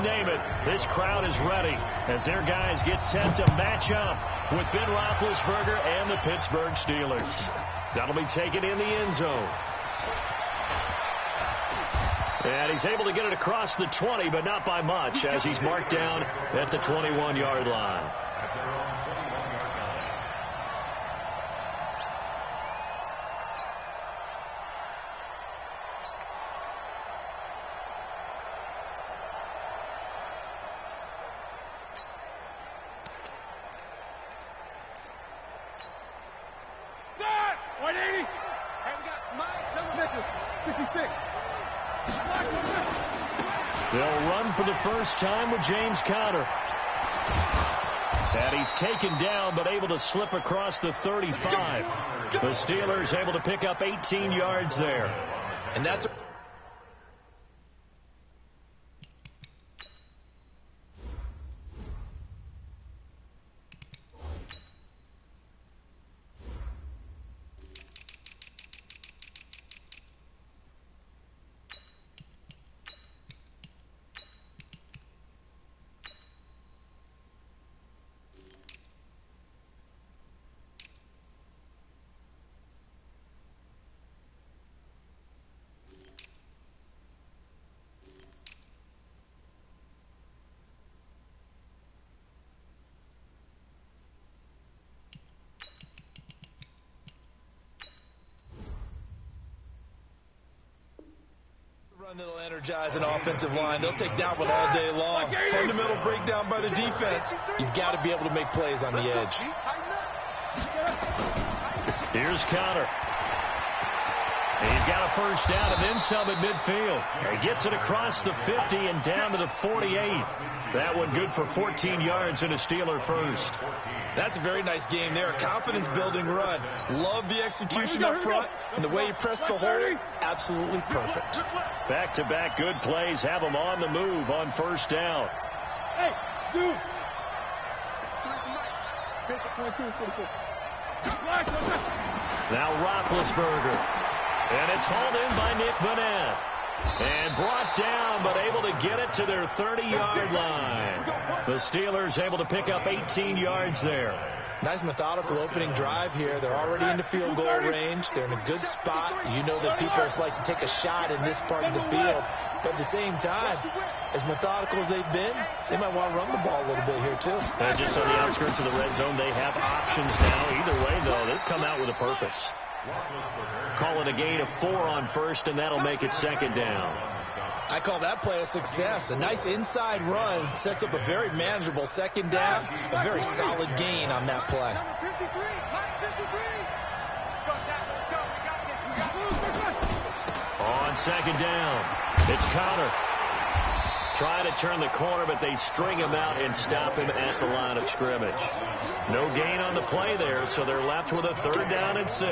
name it, this crowd is ready as their guys get set to match up with Ben Roethlisberger and the Pittsburgh Steelers. That'll be taken in the end zone. And he's able to get it across the 20, but not by much, as he's marked down at the 21-yard line. They'll run for the first time with James Conner. And he's taken down, but able to slip across the 35. The Steelers able to pick up 18 yards there. And that's run that'll energize an offensive line. They'll take that one all day long. Fundamental breakdown by the defense. You've got to be able to make plays on the edge. Here's Conner. He's got a first down and then some at midfield. He gets it across the 50 and down to the 48. That one good for 14 yards and a Steeler first. That's a very nice game there. A confidence-building run. Love the execution up front, and the way he pressed the hole, absolutely perfect. Back-to-back good plays have him on the move on first down. Now Roethlisberger. And it's hauled in by Nick Burnett. And brought down, but able to get it to their 30-yard line. The Steelers able to pick up 18 yards there. Nice methodical opening drive here. They're already into field goal range. They're in a good spot. You know that people just like to take a shot in this part of the field. But at the same time, as methodical as they've been, they might want to run the ball a little bit here, too. And just on the outskirts of the red zone, they have options now. Either way, though, they've come out with a purpose. Call it a gain of 4 on first, and that'll make it second down. I call that play a success. A nice inside run sets up a very manageable second down. A very solid gain on that play. On second down, it's Conner. Trying to turn the corner, but they string him out and stop him at the line of scrimmage. No gain on the play there, so they're left with a 3rd down and 6.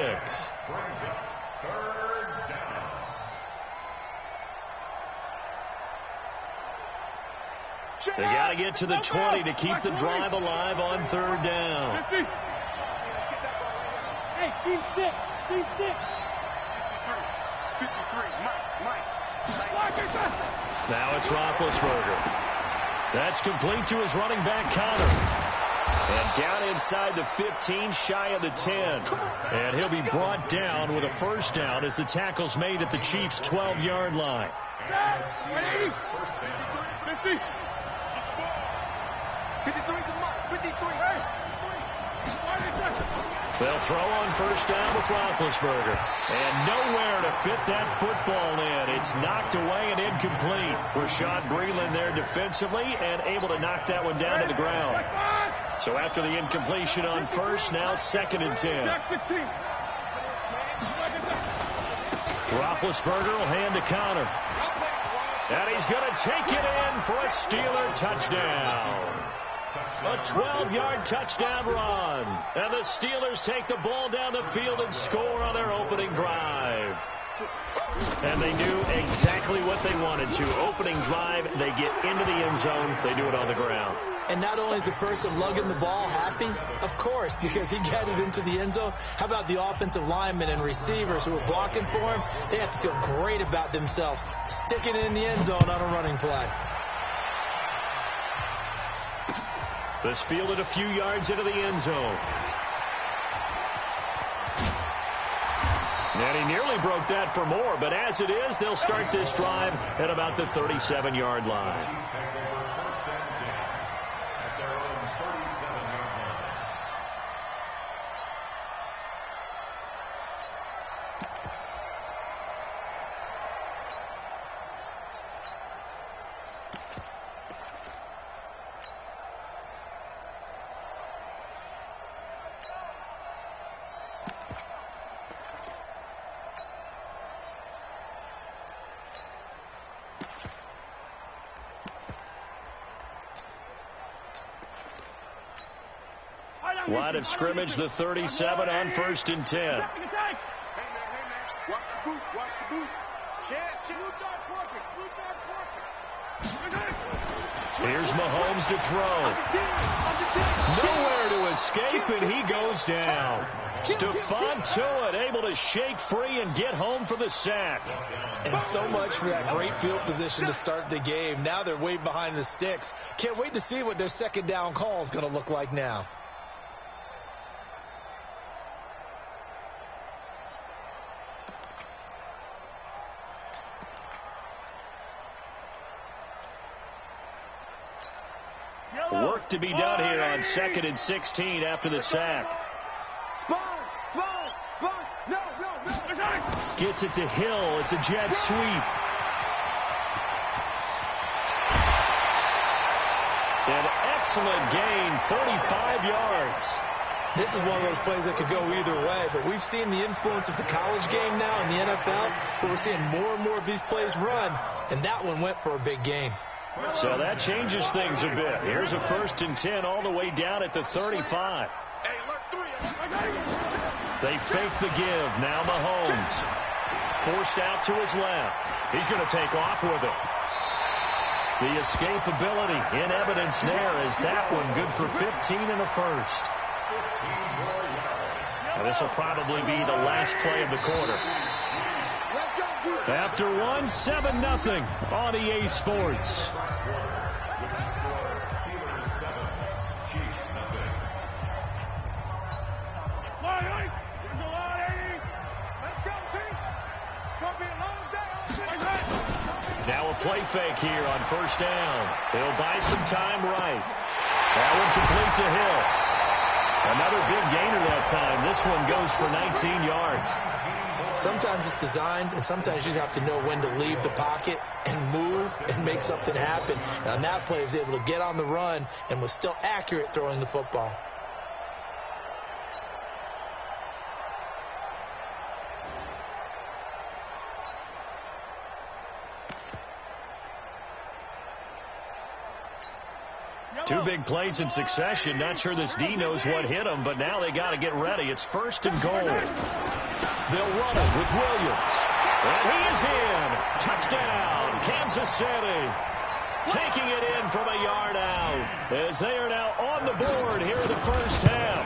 They got to get to the 20 to keep the drive alive on 3rd down. Hey, team 6. Team 6. 53, Mike. Now it's Roethlisberger. That's complete to his running back, Conner. And down inside the 15, shy of the 10. And he'll be brought down with a first down as the tackle's made at the Chiefs' 12-yard line. 180. 50. 53 to Mike. 53. They'll throw on first down with Roethlisberger. And nowhere to fit that football in. It's knocked away and incomplete. Rashad Breeland there defensively and able to knock that one down to the ground. So after the incompletion on first, now 2nd and 10. Roethlisberger will hand to Conner. And he's going to take it in for a Steeler touchdown. A 12-yard touchdown run. And the Steelers take the ball down the field and score on their opening drive. And they knew exactly what they wanted to. Opening drive, they get into the end zone. They do it on the ground. And not only is the person lugging the ball happy, of course, because he got it into the end zone. How about the offensive linemen and receivers who are blocking for him? They have to feel great about themselves, sticking it in the end zone on a running play. This fielded a few yards into the end zone. And he nearly broke that for more, but as it is, they'll start this drive at about the 37-yard line. Line of scrimmage, the 37 on 1st and 10. Hey, man. Watch the boot. Watch the boot. Here's Mahomes to throw. Nowhere to escape, and he goes down. Stephon Tuitt able to shake free and get home for the sack. And so much for that great field position to start the game. Now they're way behind the sticks. Can't wait to see what their second down call is going to look like now. Work to be done here on 2nd and 16 after the sack. No. Gets it to Hill. It's a jet sweep. An excellent gain, 35 yards. This is one of those plays that could go either way, but we've seen the influence of the college game now in the NFL, where we're seeing more and more of these plays run, and that one went for a big gain. So that changes things a bit. Here's a 1st and 10 all the way down at the 35. They fake the give. Now Mahomes. Forced out to his left. He's going to take off with it. The escapability in evidence there is that one good for 15 in the first. Now this will probably be the last play of the quarter. After one, 7-0 on EA Sports. Now a play fake here on 1st down. He'll buy some time right. That one complete to Hill. Another big gainer that time. This one goes for 19 yards. Sometimes it's designed, and sometimes you just have to know when to leave the pocket and move and make something happen. And on that play, he was able to get on the run and was still accurate throwing the football. Two big plays in succession. Not sure this D knows what hit him, but now they got to get ready. It's 1st and goal. They'll run it with Williams. And he is in. Touchdown, Kansas City. Taking it in from a yard out as they are now on the board here in the first half.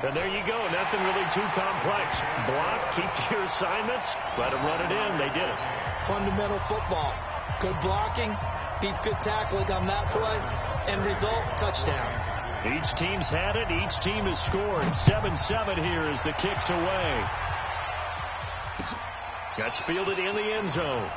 And there you go. Nothing really too complex. Block, keep to your assignments, let them run it in. They did it. Fundamental football. Good blocking, beats good tackling on that play. End result, touchdown. Each team's had it. Each team has scored. 7-7 here as the kick's away. Gets fielded in the end zone.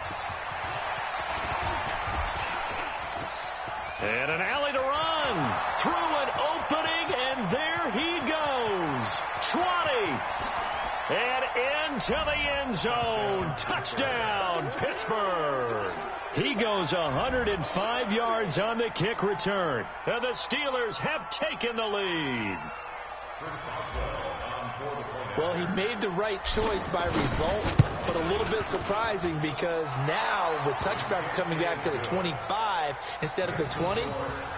And an alley to run. Through an opening, and there he goes. 20. And into the end zone. Touchdown, Pittsburgh. He goes 105 yards on the kick return. And the Steelers have taken the lead. Well, he made the right choice by result, but a little bit surprising because now with touchbacks coming back to the 25 instead of the 20,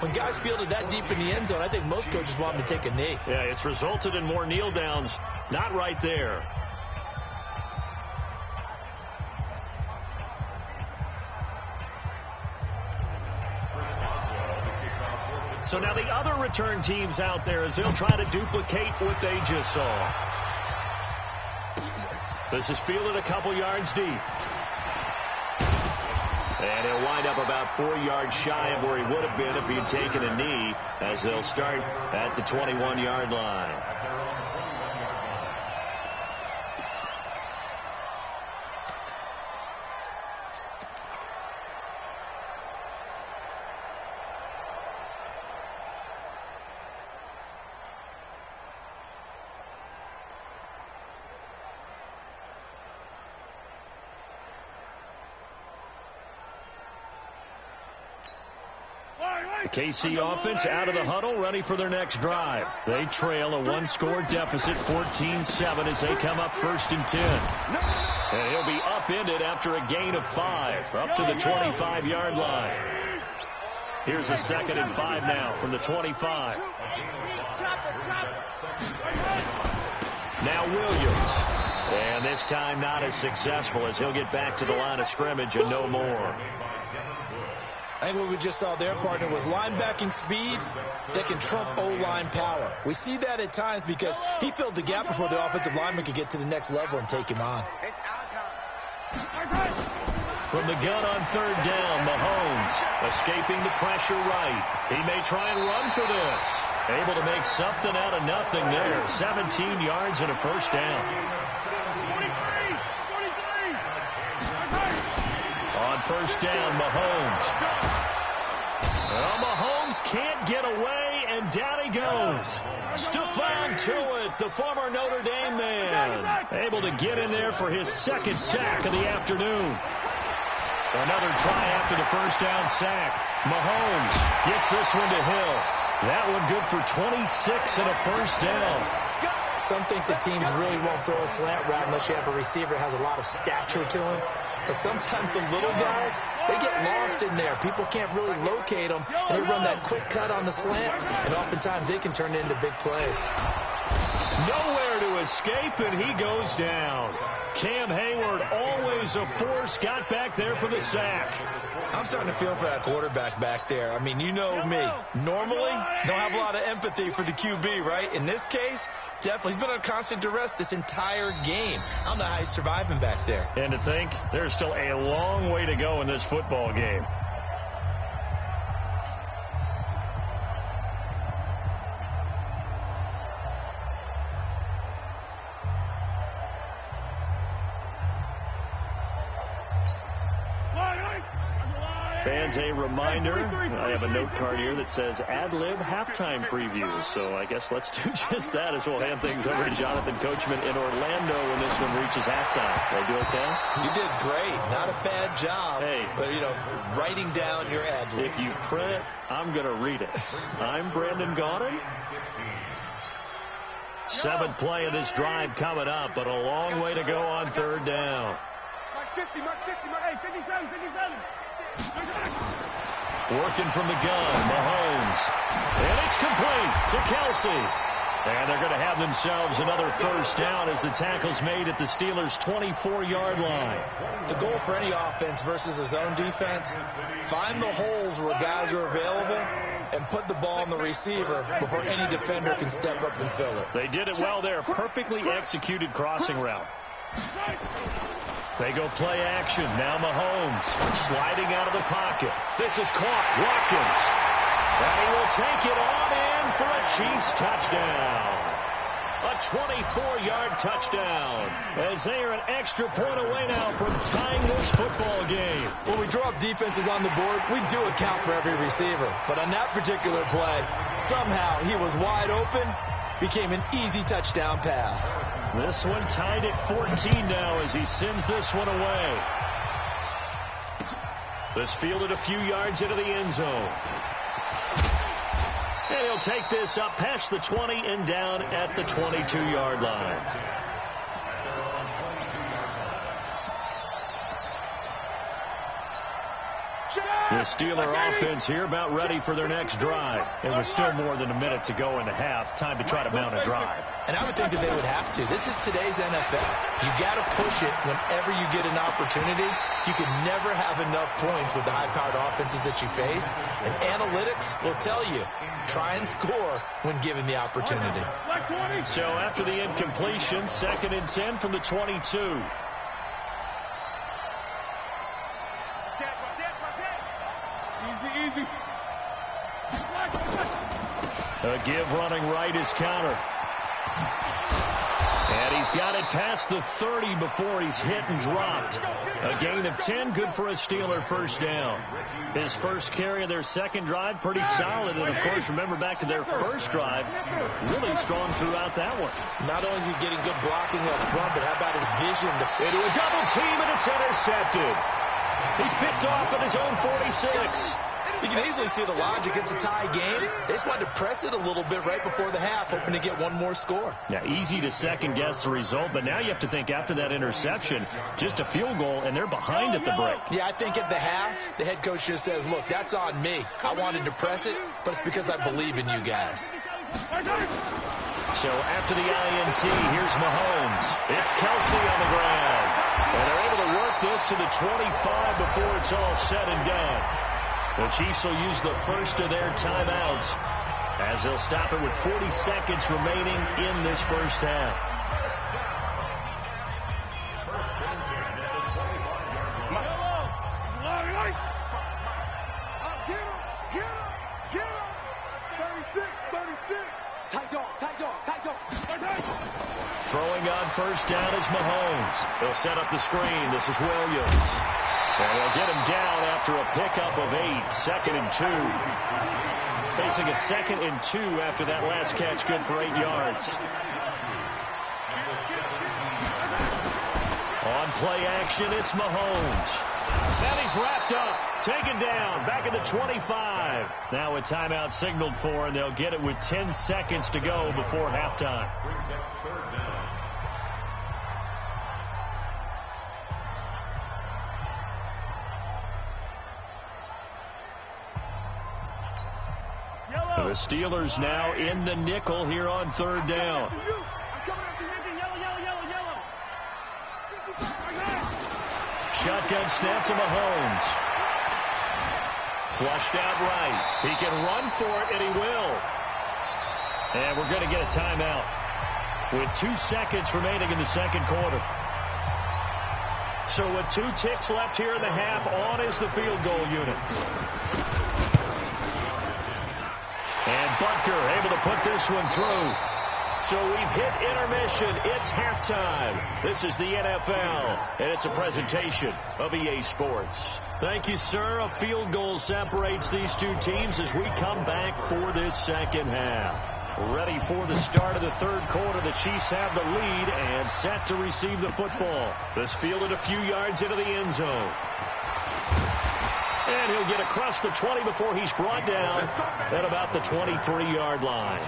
when guys fielded that deep in the end zone, I think most coaches want him to take a knee. Yeah, it's resulted in more kneel downs. Not right there. So now the other return teams out there as they'll try to duplicate what they just saw. This is fielded a couple yards deep. And he'll wind up about 4 yards shy of where he would have been if he had taken a knee, as they'll start at the 21-yard line. The KC offense out of the huddle, ready for their next drive. They trail a 1-score deficit, 14-7, as they come up 1st and 10. And he'll be upended after a gain of 5, up to the 25-yard line. Here's a 2nd and 5 now from the 25. Now Williams. And this time not as successful, as he'll get back to the line of scrimmage and no more. I think what we just saw there, partner, was linebacking speed that can trump O-line power. We see that at times because he filled the gap before the offensive lineman could get to the next level and take him on. From the gun on 3rd down, Mahomes escaping the pressure right. He may try and run for this. Able to make something out of nothing there. 17 yards and a 1st down. On 1st down, Mahomes. Well, Mahomes can't get away, and down he goes. Stephon Tuitt, the former Notre Dame man, able to get in there for his 2nd sack of the afternoon. Another try after the 1st down sack. Mahomes gets this one to Hill. That one good for 26 and a 1st down. Some think the teams really won't throw a slant route unless you have a receiver that has a lot of stature to him. Because sometimes the little guys, they get lost in there. People can't really locate them, and they run that quick cut on the slant, and oftentimes they can turn it into big plays. Nowhere to escape, and he goes down. Cam Hayward, always a force, got back there for the sack. I'm starting to feel for that quarterback back there. I mean, you know me. Normally, don't have a lot of empathy for the QB, right? In this case, definitely. He's been on constant duress this entire game. I don't know how he's surviving back there. And to think, there's still a long way to go in this football game. Fans, a reminder, I have a note card here that says ad-lib halftime previews. So I guess let's do just that as we'll hand things over to Jonathan Coachman in Orlando when this one reaches halftime. Did I do okay? You did great. Not a bad job. Hey. But, you know, writing down your ad-libs. If you print it, I'm going to read it. I'm Brandon Gaudin. 7th play of this drive coming up, but a long way to go on 3rd down. Mark 50, Mark 50, Mark 57, 57. Working from the gun, Mahomes. And it's complete to Kelsey. And they're going to have themselves another 1st down as the tackle's made at the Steelers' 24-yard line. The goal for any offense versus a zone defense, find the holes where guys are available and put the ball on the receiver before any defender can step up and fill it. They did it well there. Perfectly executed crossing route. They go play action. Now Mahomes sliding out of the pocket. This is caught. Watkins. And he will take it on in for a Chiefs touchdown. A 24-yard touchdown. As they are an extra point away now from tying this football game. When we draw up defenses on the board, we do account for every receiver. But on that particular play, somehow he was wide open. Became an easy touchdown pass. This one tied at 14 now as he sends this one away. This fielded a few yards into the end zone. And he'll take this up past the 20 and down at the 22-yard line. The Steeler offense here about ready for their next drive. It was still more than a minute to go in the half. Time to try to mount a drive. And I would think that they would have to. This is today's NFL. You got to push it whenever you get an opportunity. You can never have enough points with the high-powered offenses that you face. And analytics will tell you, try and score when given the opportunity. So after the incompletion, 2nd and 10 from the 22. A give running right is counter. And he's got it past the 30 before he's hit and dropped. A gain of 10, good for a Steeler first down. His first carry of their second drive, pretty solid. And, of course, remember back to their first drive, really strong throughout that one. Not only is he getting good blocking up front, but how about his vision? Into a double team, and it's intercepted. He's picked off at his own 46. You can easily see the logic. It's a tie game. They just wanted to press it a little bit right before the half, hoping to get one more score. Yeah, easy to second-guess the result, but now you have to think after that interception, just a field goal, and they're behind at the break. Yeah, I think at the half, the head coach just says, look, that's on me. I wanted to press it, but it's because I believe in you guys. So after the INT, here's Mahomes. It's Kelsey on the ground. And they're able to work this to the 25 before it's all said and done. The Chiefs will use the first of their timeouts as they'll stop it with 40 seconds remaining in this first half. Get him. 36. Tight dog. Throwing on first down is Mahomes. He'll set up the screen. This is Williams. And they'll get him down after a pickup of 8. 2nd and 2. Facing a 2nd and 2 after that last catch, good for 8 yards. On play action, it's Mahomes. And he's wrapped up. Taken down. Back at the 25. Now a timeout signaled for, and they'll get it with 10 seconds to go before halftime. The Steelers now in the nickel here on third down. Shotgun snap to Mahomes. Flushed out right. He can run for it, and he will. And we're going to get a timeout with 2 seconds remaining in the second quarter. So with 2 ticks left here in the half, on is the field goal unit. And Butker able to put this one through. So we've hit intermission. It's halftime. This is the NFL, and it's a presentation of EA Sports. Thank you, sir. A field goal separates these two teams as we come back for this second half. Ready for the start of the third quarter. The Chiefs have the lead and set to receive the football. This fielded a few yards into the end zone. And he'll get across the 20 before he's brought down at about the 23-yard line.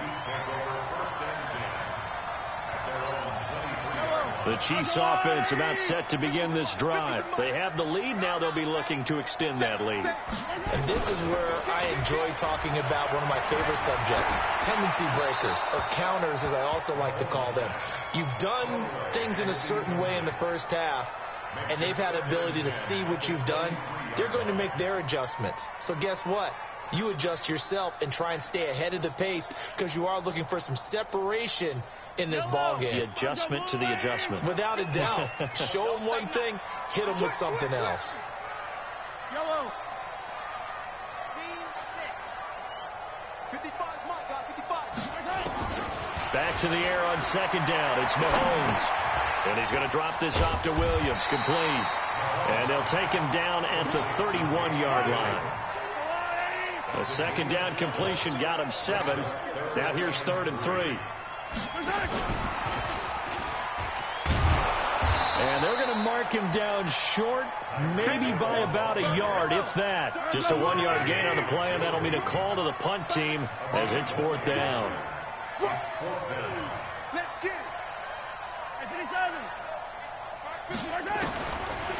The Chiefs offense about set to begin this drive. They have the lead. Now they'll be looking to extend that lead. And this is where I enjoy talking about one of my favorite subjects, tendency breakers, or counters as I also like to call them. You've done things in a certain way in the first half, and they've had the ability to see what you've done. They're going to make their adjustments. So guess what? You adjust yourself and try and stay ahead of the pace because you are looking for some separation in this ball game. The adjustment to the adjustment. Without a doubt. Show them one thing, hit them with something else. Yellow. Scene 6. 55, Mike, 55. Back to the air on second down. It's Mahomes. And he's going to drop this off to Williams. Complete. And they'll take him down at the 31-yard line. A second down completion got him 7. Now here's 3rd and 3. And they're going to mark him down short, maybe by about a yard, if that. Just a 1-yard gain on the play, and that'll mean a call to the punt team as it's 4th down. Let's get it.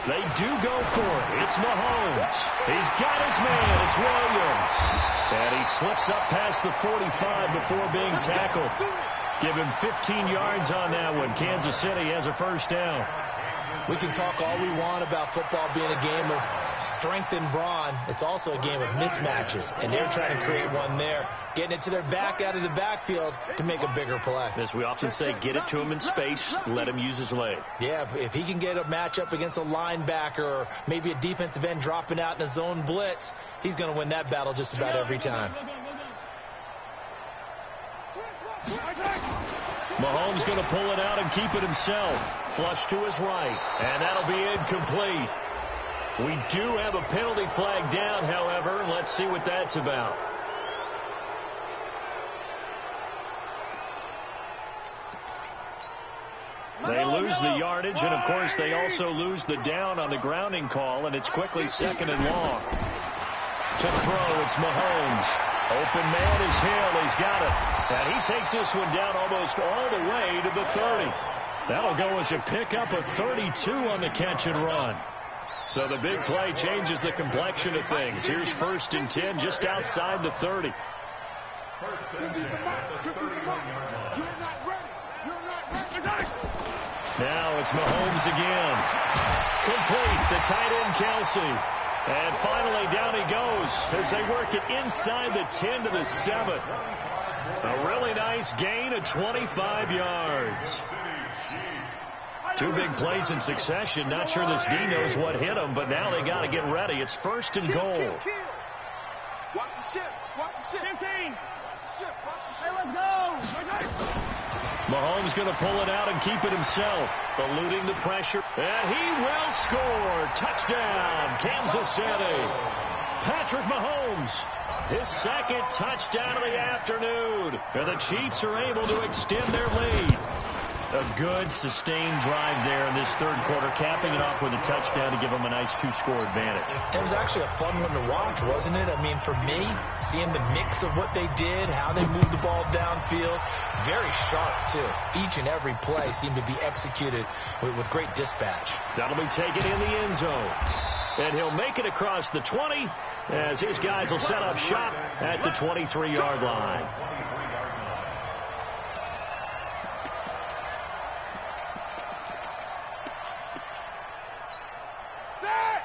They do go for it. It's Mahomes. He's got his man. It's Williams. And he slips up past the 45 before being tackled. Give him 15 yards on that one. Kansas City has a first down. We can talk all we want about football being a game of strength and brawn. It's also a game of mismatches, and they're trying to create one there, getting it to their back out of the backfield to make a bigger play. As we often say, get it to him in space, let him use his leg. Yeah, if he can get a matchup against a linebacker or maybe a defensive end dropping out in a zone blitz, he's going to win that battle just about every time. Mahomes going to pull it out and keep it himself. Flush to his right, and that'll be incomplete. We do have a penalty flag down, however. Let's see what that's about. They lose the yardage, and of course they also lose the down on the grounding call, and it's quickly 2nd and long. To throw, it's Mahomes. Open man is Hill. He's got it. And he takes this one down almost all the way to the 30. That'll go as a pickup of 32 on the catch and run. So the big play changes the complexion of things. Here's 1st and 10 just outside the 30. Now it's Mahomes again. Complete. The tight end, Kelsey. And finally, down he goes as they work it inside the 10 to the 7. A really nice gain of 25 yards. 2 big plays in succession. Not sure this D knows what hit him, but now they got to get ready. It's 1st and goal. Watch the ship. Watch the ship. 15. Hey, let's go. Mahomes going to pull it out and keep it himself, eluding the pressure. And he will score. Touchdown, Kansas City. Patrick Mahomes, his 2nd touchdown of the afternoon. And the Chiefs are able to extend their lead. A good, sustained drive there in this 3rd quarter, capping it off with a touchdown to give them a nice 2-score advantage. It was actually a fun one to watch, wasn't it? I mean, for me, seeing the mix of what they did, how they moved the ball downfield, very sharp, too. Each and every play seemed to be executed with great dispatch. That'll be taken in the end zone. And he'll make it across the 20 as his guys will set up shop at the 23-yard line.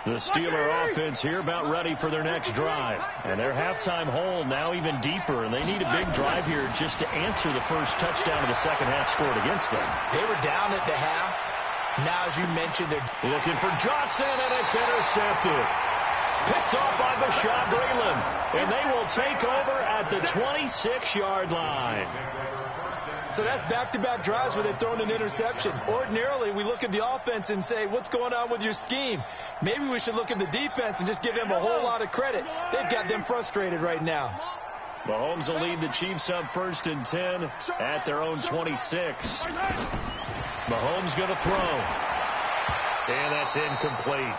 The Steeler offense here about ready for their next drive. And their halftime hole now even deeper, and they need a big drive here just to answer the first touchdown of the second half scored against them. They were down at the half. Now, as you mentioned, they're looking for Johnson, and it's intercepted. Picked off by Bashaud Breeland, and they will take over at the 26-yard line. So that's back-to-back drives where they've thrown an interception. Ordinarily, we look at the offense and say, what's going on with your scheme? Maybe we should look at the defense and just give them a whole lot of credit. They've got them frustrated right now. Mahomes will lead the Chiefs up 1st and 10 at their own 26. Mahomes going to throw. And that's incomplete.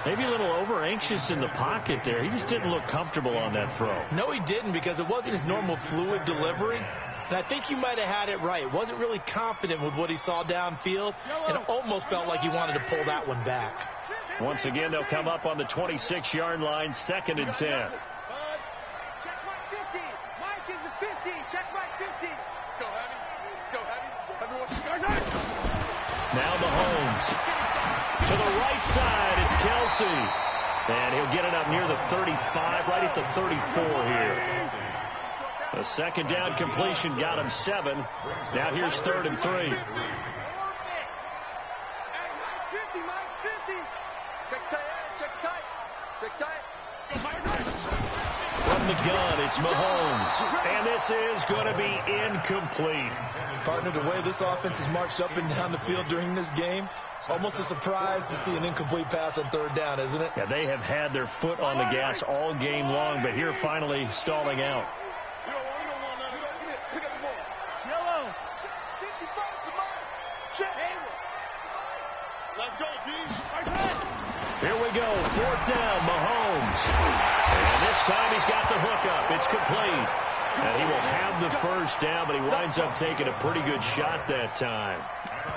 Maybe a little over-anxious in the pocket there. He just didn't look comfortable on that throw. No, he didn't, because it wasn't his normal fluid delivery. And I think you might have had it right. Wasn't really confident with what he saw downfield, and it almost felt like he wanted to pull that one back. Once again, they'll come up on the 26-yard line, 2nd and 10. Check my 50. Mike is a 50. Check my 50. Let's go, Heavy. Let's go, Heavy. Everyone, now Mahomes. To the right side, it's Kelsey. And he'll get it up near the 35, right at the 34 here. A 2nd down completion got him 7. Now here's 3rd and 3. Hey, Mike's 50. Mike's 50. Check tight. Check tight. Check tight. From the gun, it's Mahomes. And this is going to be incomplete. Partner, the way this offense has marched up and down the field during this game, it's almost a surprise to see an incomplete pass on 3rd down, isn't it? Yeah, they have had their foot on the gas all game long, but here finally stalling out. You don't want none. Pick up the ball. Yellow. 55, come on. Check. Let's go, D. Here we go, 4th down, Mahomes. And this time he's got the hookup. It's complete. And he will have the 1st down, but he winds up taking a pretty good shot that time.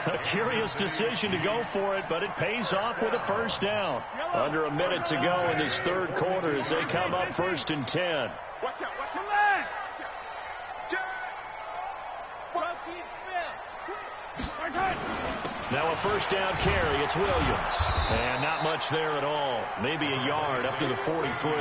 A curious decision to go for it, but it pays off with a 1st down. Under a minute to go in this 3rd quarter as they come up 1st and 10. Watch out. Check. Now a first down carry. It's Williams. And not much there at all. Maybe a yard up to the 43.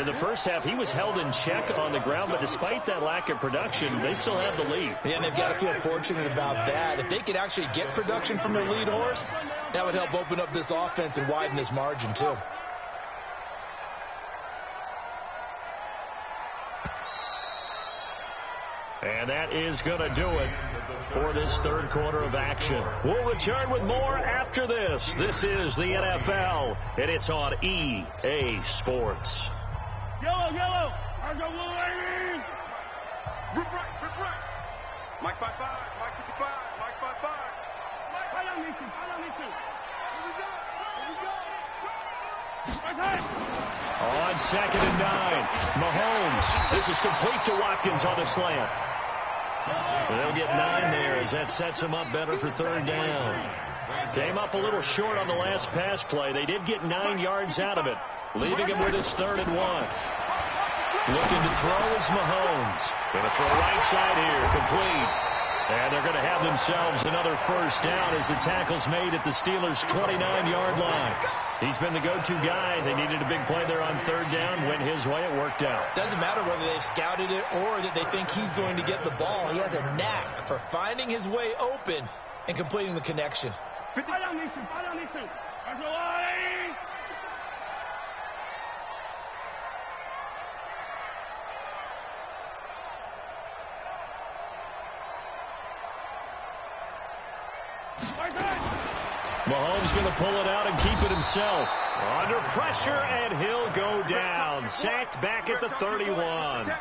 In the first half, he was held in check on the ground, but despite that lack of production, they still have the lead. Yeah, and they've got to feel fortunate about that. If they could actually get production from their lead horse, that would help open up this offense and widen this margin, too. And that is going to do it for this third quarter of action. We'll return with more after this. This is the NFL, and it's on EA Sports. Yellow, yellow. I'll go blue, baby. Rip right. Mike 5-5, Mike 55, Mike 5-5. I don't need to. Here we go. Right side. On 2nd and 9, Mahomes. This is complete to Watkins on the slant. They'll get 9 there as that sets them up better for third down. Came up a little short on the last pass play. They did get 9 yards out of it, leaving him with his 3rd and 1. Looking to throw is Mahomes. Going to throw right side here, complete. And they're going to have themselves another first down as the tackle's made at the Steelers' 29-yard line. He's been the go-to guy. They needed a big play there on third down. Went his way. It worked out. Doesn't matter whether they've scouted it or that they think he's going to get the ball. He has a knack for finding his way open and completing the connection. I don't need to. That's a lie. Mahomes going to pull it out and keep it himself. Under pressure, and he'll go down. Sacked back at the 31.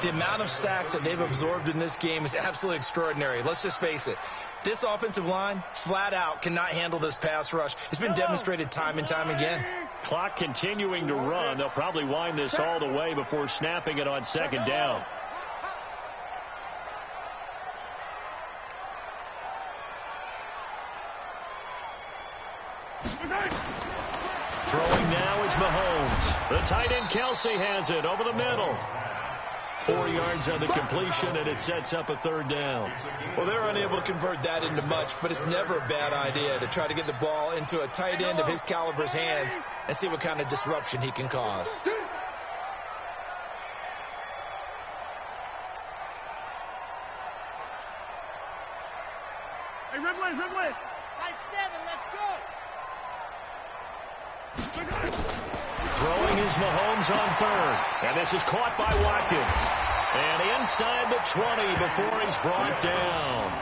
The amount of sacks that they've absorbed in this game is absolutely extraordinary. Let's just face it. This offensive line, flat out, cannot handle this pass rush. It's been demonstrated time and time again. Clock continuing to run. They'll probably wind this all the way before snapping it on 2nd down. Throwing now is Mahomes. The tight end Kelsey has it over the middle. 4 yards on the completion, and it sets up a 3rd down. Well, they're unable to convert that into much, but it's never a bad idea to try to get the ball into a tight end of his caliber's hands and see what kind of disruption he can cause. Hey, Ridley. Nice 7, let's go. Throwing is Mahomes on 3rd. And this is caught by Watkins. And inside the 20 before he's brought down.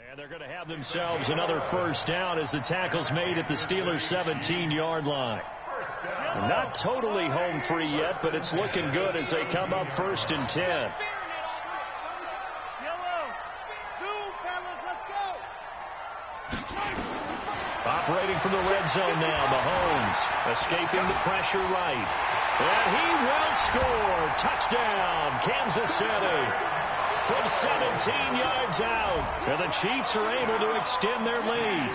And they're going to have themselves another first down as the tackle's made at the Steelers' 17-yard line. Not totally home free yet, but it's looking good as they come up 1st and 10. Operating from the red zone now, Mahomes escaping the pressure right. And he will score. Touchdown, Kansas City. From 17 yards out. And the Chiefs are able to extend their lead.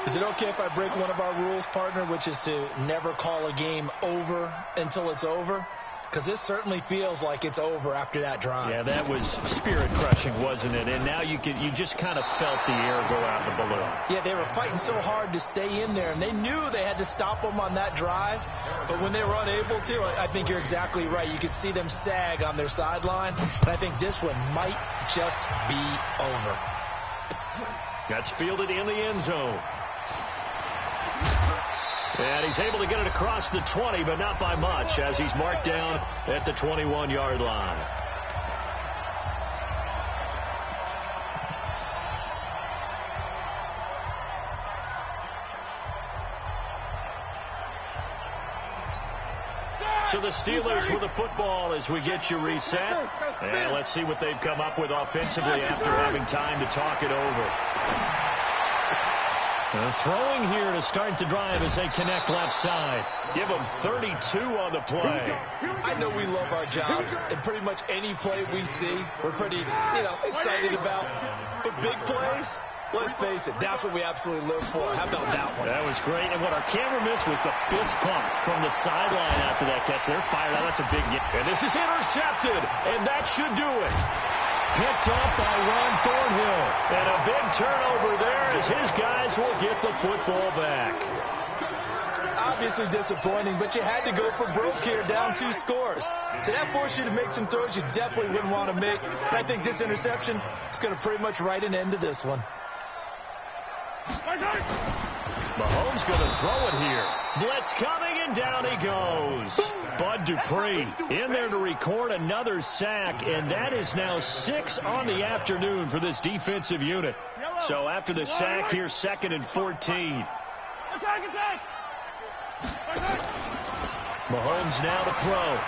Is it okay if I break one of our rules, partner, which is to never call a game over until it's over? Because this certainly feels like it's over after that drive. Yeah, that was spirit-crushing, wasn't it? And now you just kind of felt the air go out the balloon. Yeah, they were fighting so hard to stay in there, and they knew they had to stop them on that drive. But when they were unable to, I think you're exactly right. You could see them sag on their sideline, and I think this one might just be over. That's fielded in the end zone. And he's able to get it across the 20, but not by much, as he's marked down at the 21-yard line. So the Steelers with the football as we get you reset. And let's see what they've come up with offensively after having time to talk it over. Throwing here to start the drive as they connect left side. Give them 32 on the play. I know we love our jobs, and pretty much any play we see, we're pretty, excited about. But big plays, let's face it, that's what we absolutely live for. How about that one? That was great. And what our camera missed was the fist pump from the sideline after that catch. They're fired out. That's a big hit. And this is intercepted, and that should do it. Picked off by Ron Thornhill. And a big turnover there as his guys will get the football back. Obviously disappointing, but you had to go for broke here, down 2 scores. So that forced you to make some throws you definitely wouldn't want to make. And I think this interception is going to pretty much write an end to this one. Mahomes going to throw it here. Blitz coming, and down he goes. Bud Dupree in there to record another sack, and that is now 6 on the afternoon for this defensive unit. So after the sack here, 2nd and 14. Mahomes now to throw.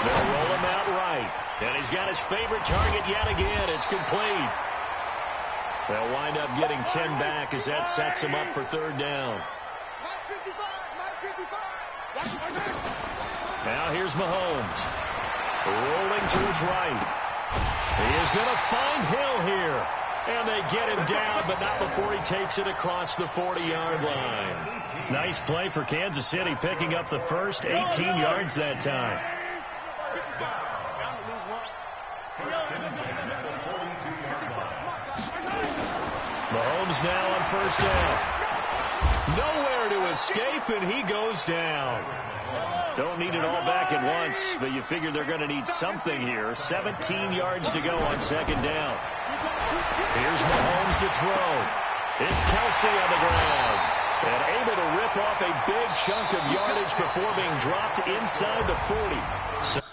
They'll roll him out right. And he's got his favorite target yet again. It's complete. They'll wind up getting 10 back as that sets him up for 3rd down. Now here's Mahomes. Rolling to his right. He is going to find Hill here. And they get him down, but not before he takes it across the 40-yard line. Nice play for Kansas City, picking up the first 18 yards that time. Mahomes now on 1st down. Nowhere to escape, and he goes down. Don't need it all back at once, but you figure they're going to need something here. 17 yards to go on 2nd down. Here's Mahomes to throw. It's Kelsey on the ground. And able to rip off a big chunk of yardage before being dropped inside the 40. So